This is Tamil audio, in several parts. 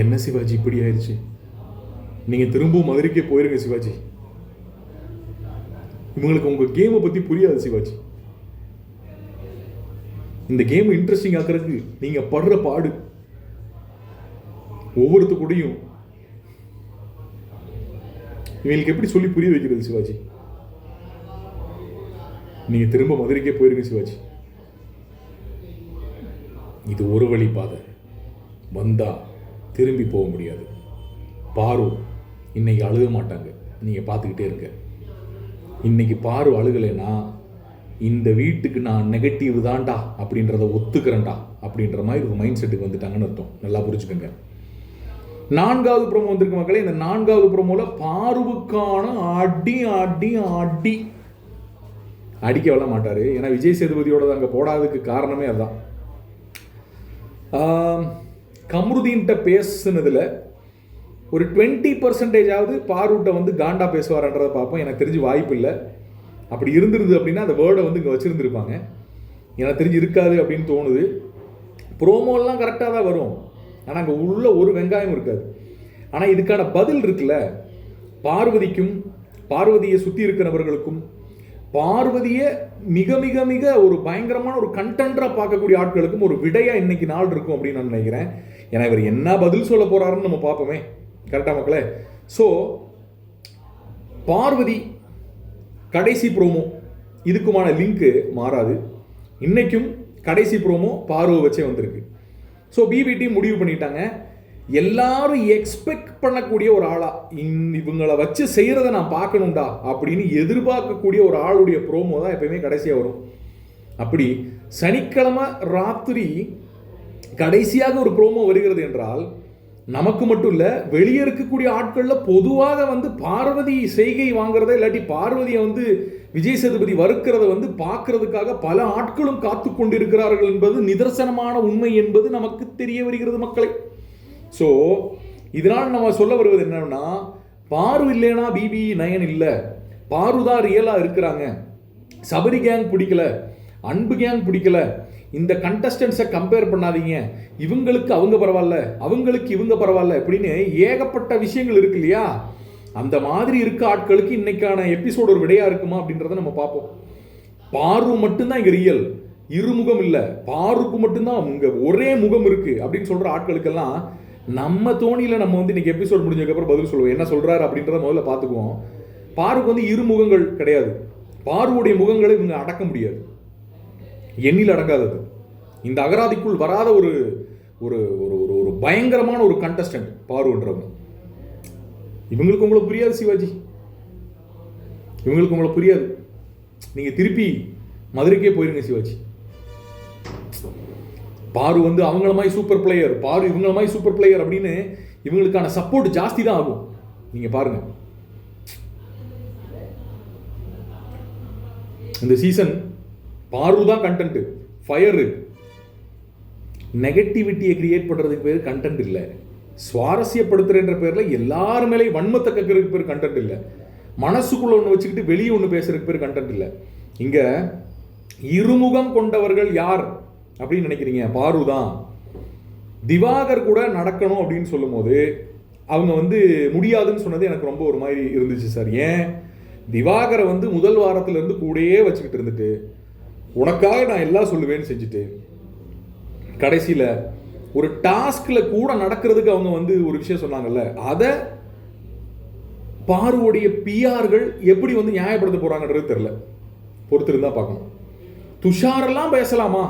என்ன சிவாஜி இப்படி ஆயிடுச்சு? நீங்க திரும்பவும் மதுரைக்கே போயிருங்க சிவாஜி. இவங்களுக்கு உங்க கேமை பத்தி புரியாது சிவாஜி. இந்த கேம் இன்ட்ரெஸ்டிங் ஆக்குறதுக்கு நீங்க படுற பாடு ஒவ்வொருத்த கூடயும் இவங்களுக்கு எப்படி சொல்லி புரிய வைக்கிறது சிவாஜி? நீங்க திரும்ப மதுரைக்கே போயிருங்க சிவாஜி. இது ஒரு வழி பாதை, வந்தா திரும்பி போக முடியாது. பாரு இன்னைக்கு அழுக மாட்டாங்க, நீங்க பார்த்துக்கிட்டே இருங்க. இன்னைக்கு பாரு அழுகலைன்னா இந்த வீட்டுக்கு நான் நெகட்டிவ் தான்டா அப்படின்றத ஒத்துக்கிறேன்டா அப்படின்ற மாதிரி ஒரு மைண்ட் செட்டுக்கு வந்துட்டாங்கன்னு அர்த்தம். நல்லா புரிஞ்சுக்கோங்க. 4வது ப்ரோமோ வந்திருக்கு மக்களே. இந்த 4வது ப்ரோமோல பாருவுக்கான அடி அடி அடி அடிக்க வர மாட்டாரு. ஏன்னா விஜய் சேதுபதியோட அங்கே போடாததுக்கு காரணமே அதுதான். கம்ருதீன்கிட்ட பேசுனதுல ஒரு 20% பாருட்ட வந்து காண்டா பேசுவார்ன்றதை பார்ப்போம். எனக்கு தெரிஞ்சு வாய்ப்பு இல்லை. அப்படி இருந்திருது அப்படின்னா அந்த வேர்டை வந்து இங்கே வச்சுருந்துருப்பாங்க. எனக்கு தெரிஞ்சு இருக்காது அப்படின்னு தோணுது. ப்ரோமோலாம் கரெக்டாக தான் வரும், ஆனால் அங்கே உள்ள ஒரு வெங்காயம் இருக்காது. ஆனால் இதுக்கான பதில் இருக்குல்ல, பார்வதிக்கும் பார்வதியை சுற்றி இருக்கிறவர்களுக்கும் பார்வதியை மிக மிக மிக ஒரு பயங்கரமான ஒரு கண்டென்ட்டாக பார்க்கக்கூடிய ஆட்களுக்கும் ஒரு விடையா இன்னைக்கு நாள் இருக்கும் அப்படின்னு நான் நினைக்கிறேன். ஏன்னா இவர் என்ன பதில் சொல்ல போறாருன்னு நம்ம பார்ப்போமே. கரெக்டா மக்களே? ஸோ பார்வதி கடைசி ப்ரோமோ இதுக்குமான லிங்க் மாறாது. இன்னைக்கும் கடைசி ப்ரோமோ பார்வை வச்சே வந்திருக்கு. ஸோ பிபிடி முடிவு பண்ணிட்டாங்க, எல்லாரும் எக்ஸ்பெக்ட் பண்ணக்கூடிய ஒரு ஆளா இவங்களை வச்சு செய்யறதை நான் பார்க்கணும்டா அப்படின்னு எதிர்பார்க்கக்கூடிய ஒரு ஆளுடைய ப்ரோமோ தான் எப்பயுமே கடைசியாக வரும். அப்படி சனிக்கிழமை ராத்திரி கடைசியாக ஒரு ப்ரோமோ வருகிறது என்றால் நமக்கு மட்டும் இல்லை, வெளியே இருக்கக்கூடிய ஆட்களில் பொதுவாக வந்து பார்வதி செய்கை வாங்குறத இல்லாட்டி பார்வதியை வந்து விஜய் சேதுபதி வறுக்கிறத வந்து பார்க்கறதுக்காக பல ஆட்களும் காத்து கொண்டிருக்கிறார்கள் என்பது நிதர்சனமான உண்மை என்பது நமக்கு தெரிய வருகிறது மக்களை. ஸோ இதனால் நம்ம சொல்ல வருவது என்னன்னா, பாரு இல்லைனா பிபி நயன் இல்லை, பாரு தான் ரியலாக இருக்கிறாங்க. சபரி கேங் பிடிக்கல, அன்பு கேங் பிடிக்கல, இந்த கண்டஸ்டன்ஸை கம்பேர் பண்ணாதீங்க, இவங்களுக்கு அவங்க பரவாயில்ல, அவங்களுக்கு இவங்க பரவாயில்ல அப்படின்னு ஏகப்பட்ட விஷயங்கள் இருக்கு இல்லையா? அந்த மாதிரி இருக்க ஆட்களுக்கு இன்னைக்கான எபிசோடு ஒரு விடையா இருக்குமா அப்படின்றத நம்ம பார்ப்போம். பாரு மட்டும்தான் இங்க ரியல், இருமுகம் இல்லை, பாருக்கு மட்டும்தான் இங்க ஒரே முகம் இருக்கு அப்படின்னு சொல்ற ஆட்களுக்கெல்லாம் நம்ம தோணியில நம்ம வந்து இன்னைக்கு எபிசோட் முடிஞ்சதுக்கப்புறம் பதில் சொல்லுவோம். என்ன சொல்றாரு அப்படின்றத முதல்ல பார்த்துக்குவோம். பாருக்கு வந்து இரு முகங்கள் கிடையாது. பாருவுடைய முகங்களை இவங்க அடக்க முடியாது, எண்ணில் அடங்காதது. இந்த அகராதிக்குள் வராத ஒரு ஒரு ஒரு பயங்கரமான ஒரு கண்டஸ்டன்ட் பாருன்றவங்க. இவங்களுக்கு உங்களை புரியாது சிவாஜி, இவங்களுக்கு உங்களை புரியாது. நீங்க திருப்பி மதுரைக்கே போயிருங்க சிவாஜி. பாரு வந்து அவங்கள மாதிரி சூப்பர் பிளேயர், பாரு இவங்கள மாதிரி சூப்பர் பிளேயர் அப்படின்னு இவங்களுக்கான சப்போர்ட் ஜாஸ்தி தான் ஆகும். நீங்க பாருங்க, இந்த சீசன் பாரு தான் கண்டென்ட், ஃபயரு. நெகட்டிவிட்டியை கிரியேட் பண்றதுக்கு பேர் கண்டென்ட் இல்லை, சுவாரஸ்யப்படுத்துறன்ற பேர்ல எல்லாரு மேலே வன்மத்தை கக்கிறதுக்கு பேர் கண்டென்ட் இல்லை, மனசுக்குள்ள ஒன்று வச்சுக்கிட்டு வெளியே ஒன்று பேசுறதுக்கு பேர் கண்டென்ட் இல்லை. இங்க இருமுகம் கொண்டவர்கள் யார் அப்படின்னு நினைக்கிறீங்க? பாரு தான். திவாகர் கூட நடக்கணும் அப்படின்னு சொல்லும் போது அவங்க வந்து முடியாதுன்னு சொன்னது எனக்கு ரொம்ப ஒரு மாதிரி இருந்துச்சு சார். ஏன் திவாகரை வந்து முதல் வாரத்துல இருந்து கூடயே வச்சுக்கிட்டு இருந்துட்டு உனக்காக நான் எல்லாம் சொல்லுவேன்னு செஞ்சுட்டு கடைசியில ஒரு டாஸ்க்ல கூட நடக்கிறதுக்கு அவங்க வந்து ஒரு விஷயம் சொன்னாங்கல்ல, அதை பாருவுடைய பிஆர்கள் எப்படி வந்து நியாயப்படுத்த போறாங்கன்றது தெரியல. பொறுத்திருந்தா பார்க்கணும். துஷாரெல்லாம் பேசலாமா,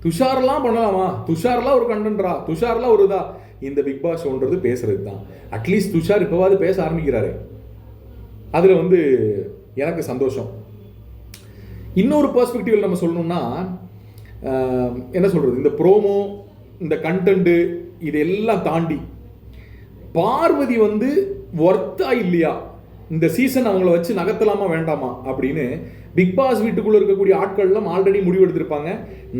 துஷாரெல்லாம் பண்ணலாமா, துஷாரெல்லாம் ஒரு கண்டென்ட்ரா, துஷாரெல்லாம் ஒரு இதா, இந்த பிக் பாஸ் ஷோன்றது பேசுறது தான். அட்லீஸ்ட் துஷார் இப்போவாது பேச ஆரம்பிக்கிறாரு, அதுல வந்து எனக்கு சந்தோஷம். இன்னொரு பெர்ஸ்பெக்டிவ்ல நம்ம சொல்லணும்னா என்ன சொல்றது, இந்த ப்ரோமோ இந்த கண்டென்ட் இதெல்லாம் தாண்டி பார்வதி வந்து ஒர்த்தா இல்லையா, இந்த சீசன் அவங்கள வச்சு நகர்த்தலாமா வேண்டாமா அப்படின்னு பிக் பாஸ் வீட்டுக்குள்ள இருக்கக்கூடிய ஆட்கள்லாம் ஆல்ரெடி முடிவெடுத்திருப்பாங்க.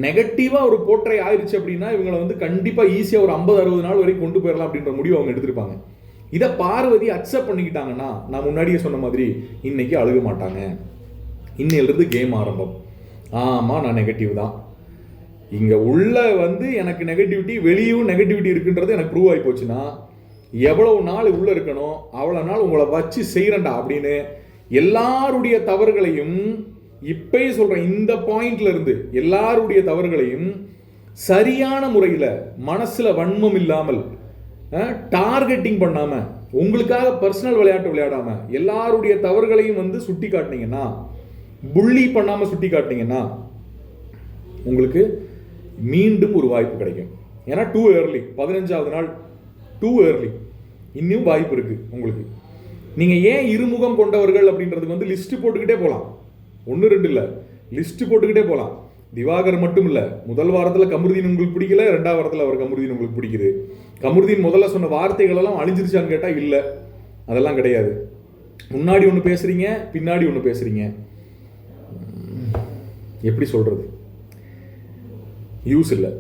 நெகட்டிவா ஒரு போர்ட்ரை ஆயிடுச்சு அப்படின்னா இவங்களை வந்து கண்டிப்பா ஈஸியா ஒரு 50-60 நாள் வரைக்கும் கொண்டு போயிடலாம் அப்படின்ற முடிவு அவங்க எடுத்திருப்பாங்க. இதை பார்வதி அக்செப்ட் பண்ணிக்கிட்டாங்கன்னா நான் முன்னாடியே சொன்ன மாதிரி இன்னைக்கு அழுக மாட்டாங்க. இன்னையிலிருந்து கேம் ஆரம்பம். ஆமா நான் நெகட்டிவ் தான், இங்கே உள்ள வந்து எனக்கு நெகட்டிவிட்டி, வெளியும் நெகட்டிவிட்டி இருக்குன்றது எனக்கு ப்ரூவ் ஆகி போச்சுன்னா எவ்வளவு நாள் உள்ளே இருக்கணும் அவ்வளோ நாள் உங்களை வச்சு செய்கிறேன்டா அப்படின்னு எல்லாருடைய தவறுகளையும் இப்பயே சொல்கிறேன், இந்த பாயிண்ட்ல இருந்து எல்லாருடைய தவறுகளையும் சரியான முறையில் மனசில் வன்மம் இல்லாமல் டார்கெட்டிங் பண்ணாமல் உங்களுக்காக பர்சனல் விளையாட்டு விளையாடாம எல்லாருடைய தவறுகளையும் வந்து சுட்டி காட்டினீங்கன்னா, புள்ளி பண்ணாமல் சுட்டி காட்டினீங்கன்னா உங்களுக்கு மீண்டும் ஒரு வாய்ப்பு கிடைக்கும். ஏன்னா டூ ஏர்லி, 15வது நாள் டூ ஏர்லி, இன்னும் வாய்ப்பு இருக்கு உங்களுக்கு. நீங்க ஏன் இருமுகம் கொண்டவர்கள் அப்படின்றதுக்கு வந்து லிஸ்ட் போட்டுக்கிட்டே போகலாம், 1-2 இல்லை, லிஸ்ட் போட்டுக்கிட்டே போகலாம். திவாகர் மட்டும் இல்லை, முதல் வாரத்தில் கமருதீன் உங்களுக்கு பிடிக்கல, 2வது வாரத்தில் அவர் கமருதீன் உங்களுக்கு பிடிக்குது. கமருதீன் முதல்ல சொன்ன வார்த்தைகள் எல்லாம் அழிஞ்சிருச்சான்னு கேட்டால் இல்லை, அதெல்லாம் கிடையாது. முன்னாடி ஒன்று பேசுறீங்க, பின்னாடி ஒன்று பேசுறீங்க. எப்படி சொல்றது, யூஸ் இல்லை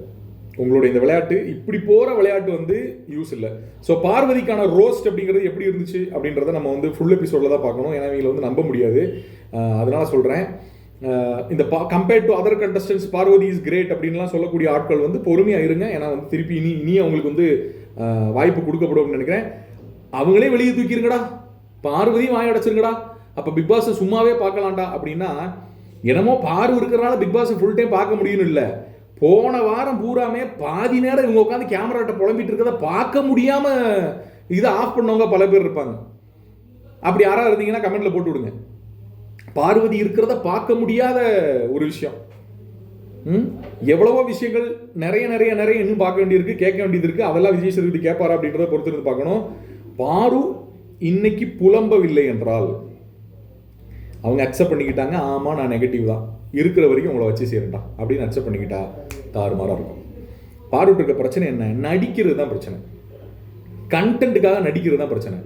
உங்களுடைய இந்த விளையாட்டு. இப்படி போகிற விளையாட்டு வந்து யூஸ் இல்லை. ஸோ பார்வதிக்கான ரோஸ்ட் அப்படிங்கிறது எப்படி இருந்துச்சு அப்படின்றத நம்ம வந்து ஃபுல் எபிசோடில் தான் பார்க்கணும். ஏன்னா இவங்களை வந்து நம்ப முடியாது. அதனால சொல்கிறேன், இந்த compared to other contestants Parvathi is great அப்படின்லாம் சொல்லக்கூடிய ஆட்கள் வந்து பொறுமையாக இருங்க. ஏன்னா வந்து திருப்பி இனி அவங்களுக்கு வந்து வாய்ப்பு கொடுக்கப்படும் நினைக்கிறேன். அவங்களே வெளியே தூக்கிருங்கடா, பார்வதியும் வாய் அடைச்சிருங்கடா, அப்போ பிக் பாஸை சும்மாவே பார்க்கலாம்டா அப்படின்னா, என்னமோ பார்வை இருக்கிறனால பிக் பாஸை ஃபுல் டைம் பார்க்க முடியும்னு இல்லை. போன வாரம் பூராமே பாதி நேரம் இவங்க உட்காந்து கேமராட்ட புலம்பிட்டு இருக்கிறத பார்க்க முடியாம இதை ஆஃப் பண்ணவங்க பல பேர் இருப்பாங்க. அப்படி யாராவது இருந்தீங்கன்னா கமெண்ட்ல போட்டு விடுங்க. பார்வதி இருக்கிறத பார்க்க முடியாத ஒரு விஷயம். எவ்வளவோ விஷயங்கள் நிறைய நிறைய நிறைய இன்னும் பார்க்க வேண்டியிருக்கு, கேட்க வேண்டியது இருக்கு. அதெல்லாம் விஜய் சேதுபதி கேட்பாரா அப்படின்றத பொறுத்து இருந்து பார்க்கணும். பாரு இன்னைக்கு புலம்பவில்லை என்றால் அவங்க அக்செப்ட் பண்ணிக்கிட்டாங்க, ஆமா நான் நெகட்டிவ் தான், இருக்கிற வரைக்கும் உங்களை வச்சு சேரண்டா அப்படின்னு அக்செப்ட் பண்ணிக்கிட்டா தாறுமாறா இருக்கும். பாருட்டு இருக்க பிரச்சனை என்ன, நடிக்கிறது தான் பிரச்சனை, கண்டென்ட்டுக்காக நடிக்கிறது தான் பிரச்சனை.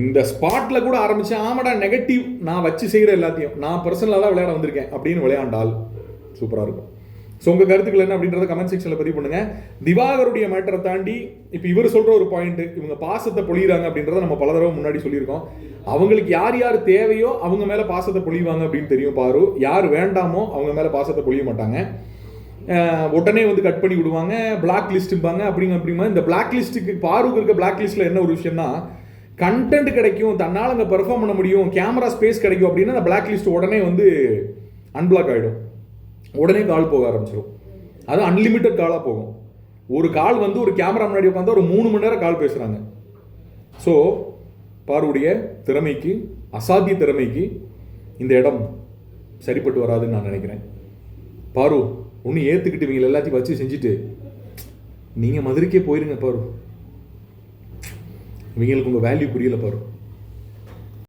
இந்த ஸ்பாட்ல கூட ஆரம்பிச்சு ஆமாடா நெகட்டிவ் நான் வச்சு செய்கிற எல்லாத்தையும் நான் பர்சனலாக தான் விளையாட வந்திருக்கேன் அப்படின்னு விளையாண்டால் சூப்பராக இருக்கும். ஸோ உங்கள் கருத்துக்கள் என்ன அப்படின்றத கமெண்ட் செக்ஷனில் பதிவு பண்ணுங்க. திவாகருடைய மேட்டரை தாண்டி இப்போ இவர் சொல்கிற ஒரு பாயிண்ட், இவங்க பாசத்தை பொழியிறாங்க அப்படின்றத நம்ம பல தடவை முன்னாடி சொல்லியிருக்கோம். அவங்களுக்கு யார் யார் தேவையோ அவங்க மேலே பாசத்தை பொழிவாங்க அப்படின்னு தெரியும் பாரு. யார் வேண்டாமோ அவங்க மேலே பாசத்தை பொழிய மாட்டாங்க, உடனே வந்து கட் பண்ணி விடுவாங்க, பிளாக் லிஸ்ட்டும்பாங்க அப்படிமா. இந்த பிளாக் லிஸ்ட்டுக்கு பாருக்கு இருக்க பிளாக் லிஸ்ட்டில் என்ன ஒரு விஷயம்னா, கண்டென்ட் கிடைக்கும், தன்னால் அங்கே பெர்ஃபார்ம் பண்ண முடியும், கேமரா ஸ்பேஸ் கிடைக்கும் அப்படின்னா அந்த பிளாக் லிஸ்ட் உடனே வந்து அன்பிளாக் ஆகிடும், உடனே கால் போக ஆரம்பிச்சிடும். அது அன்லிமிட்டட் காலாக போகும். ஒரு கால் வந்து ஒரு கேமரா முன்னாடி உட்காந்து ஒரு 3 மணி நேரம் கால் பேசுகிறாங்க. ஸோ பாருடைய திறமைக்கு, அசாத்திய திறமைக்கு இந்த இடம் சரிப்பட்டு வராதுன்னு நான் நினைக்கிறேன். பாரு ஒன்று ஏற்றுக்கிட்டு இவங்க எல்லாத்தையும் வச்சு செஞ்சுட்டு நீங்கள் மதுரைக்கே போயிருங்க பாரு, இவங்களுக்கு உங்கள் வேல்யூ புரியல பாரு.